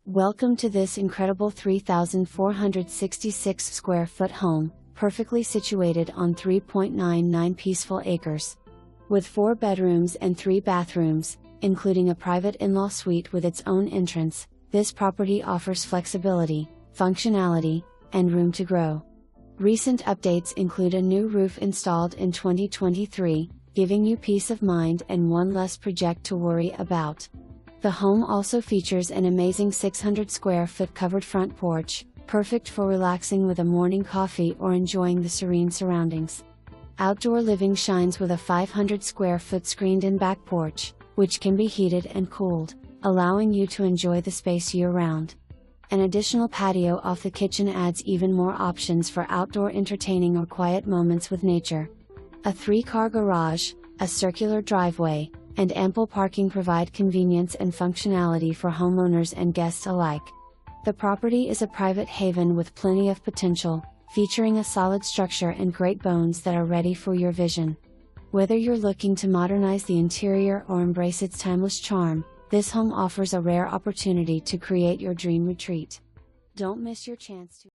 Welcome to this incredible 3,466 square foot home, perfectly situated on 3.99 peaceful acres. With 4 bedrooms and 3 bathrooms, including a private in-law suite with its own entrance, this property offers flexibility, functionality, and room to grow. Recent updates include a new roof installed in 2023, giving you peace of mind and one less project to worry about. The home also features an amazing 600 square foot covered front porch, perfect for relaxing with a morning coffee or enjoying the serene surroundings. Outdoor living shines with a 500 square foot screened-in back porch, which can be heated and cooled, allowing you to enjoy the space year-round. An additional patio off the kitchen adds even more options for outdoor entertaining or quiet moments with nature. A 3-car garage, a circular driveway, and ample parking provide convenience and functionality for homeowners and guests alike. The property is a private haven with plenty of potential, featuring a solid structure and great bones that are ready for your vision. Whether you're looking to modernize the interior or embrace its timeless charm, this home offers a rare opportunity to create your dream retreat. Don't miss your chance to